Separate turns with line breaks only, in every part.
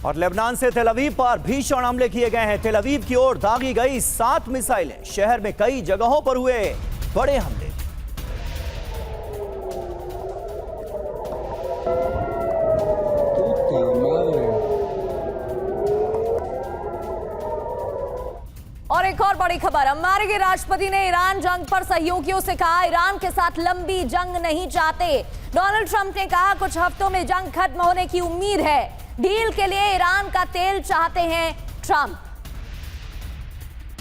और लेबनान से तेल अवीव पर भीषण हमले किए गए हैं। तेल अवीव की ओर दागी गई 7 मिसाइलें। शहर में कई जगहों पर हुए बड़े हमले।
और एक और बड़ी खबर, अमेरिकी राष्ट्रपति ने ईरान जंग पर सहयोगियों से कहा ईरान के साथ लंबी जंग नहीं चाहते। डोनाल्ड ट्रंप ने कहा कुछ हफ्तों में जंग खत्म होने की उम्मीद है। डील के लिए ईरान का तेल चाहते हैं ट्रंप।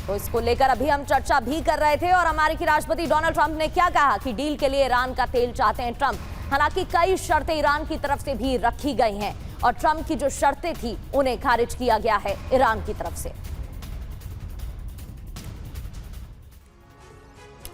तो इसको लेकर अभी हम चर्चा भी कर रहे थे और अमेरिकी राष्ट्रपति डोनाल्ड ट्रंप ने क्या कहा कि डील के लिए ईरान का तेल चाहते हैं ट्रंप। हालांकि कई शर्तें ईरान की तरफ से भी रखी गई हैं और ट्रंप की जो शर्तें थी उन्हें खारिज किया गया है ईरान की तरफ से।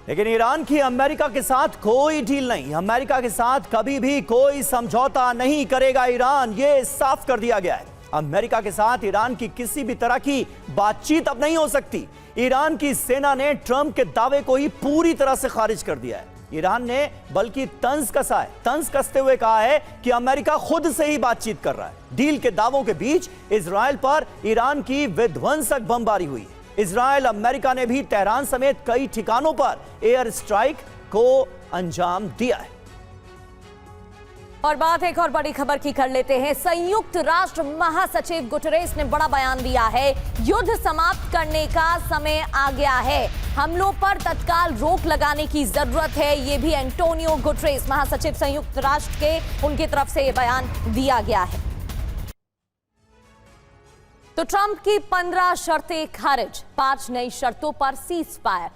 लेकिन ईरान की अमेरिका के साथ कोई डील नहीं। अमेरिका के साथ कभी भी कोई समझौता नहीं करेगा ईरान, ये साफ कर दिया गया है। अमेरिका के साथ ईरान की किसी भी तरह की बातचीत अब नहीं हो सकती। ईरान की सेना ने ट्रंप के दावे को ही पूरी तरह से खारिज कर दिया है। ईरान ने बल्कि तंज कसा है। तंज कसते हुए कहा है कि अमेरिका खुद से ही बातचीत कर रहा है। डील के दावों के बीच इजराइल पर ईरान की विध्वंसक बमबारी हुई है। इजराइल अमेरिका ने भी तेहरान समेत कई ठिकानों पर एयर स्ट्राइक को अंजाम दिया है।
और बात एक और बड़ी खबर की कर लेते हैं। संयुक्त राष्ट्र महासचिव गुटेरेस ने बड़ा बयान दिया है। युद्ध समाप्त करने का समय आ गया है। हमलों पर तत्काल रोक लगाने की जरूरत है। ये भी एंटोनियो गुटेरेस महासचिव संयुक्त राष्ट्र के उनकी तरफ से ये बयान दिया गया है। तो ट्रंप की 15 शर्तें खारिज, 5 नई शर्तों पर सीज फायर।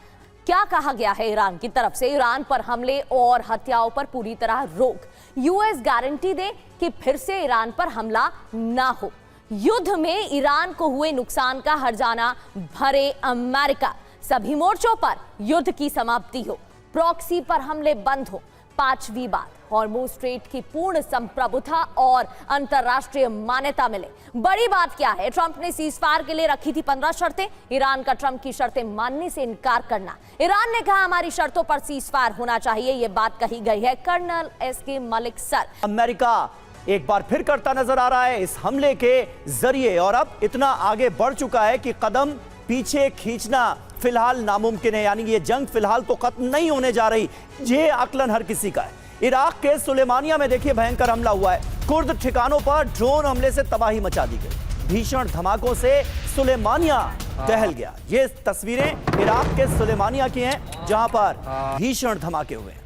क्या कहा गया है ईरान की तरफ से? ईरान पर हमले और हत्याओं पर पूरी तरह रोक। यूएस गारंटी दे कि फिर से ईरान पर हमला ना हो। युद्ध में ईरान को हुए नुकसान का हर्जाना भरे अमेरिका। सभी मोर्चों पर युद्ध की समाप्ति हो। प्रॉक्सी पर हमले बंद हो। 5वीं बात, हॉर्मुज़ स्ट्रेट की पूर्ण संप्रभुता और अंतरराष्ट्रीय मान्यता मिले। बड़ी बात क्या है? ट्रंप ने सीजफायर के लिए रखी थी 15 शर्तें। ईरान का ट्रंप की शर्तें मानने से इनकार करना। ईरान ने कहा हमारी शर्तों पर सीजफायर होना चाहिए। यह बात कही गई है colonel SK Malik sir.
America एक बार फिर करता नजर आ रहा है इस हमले के जरिए और अब इतना आगे बढ़ चुका है कि कदम पीछे खींचना फिलहाल नामुमकिन है। यानी ये जंग फिलहाल तो खत्म नहीं होने जा रही। ये आकलन हर किसी का है। इराक के सुलेमानिया में देखिए भयंकर हमला हुआ है। कुर्द ठिकानों पर ड्रोन हमले से तबाही मचा दी गई। भीषण धमाकों से सुलेमानिया दहल गया। ये तस्वीरें इराक के सुलेमानिया की हैं जहां पर भीषण धमाके हुए हैं।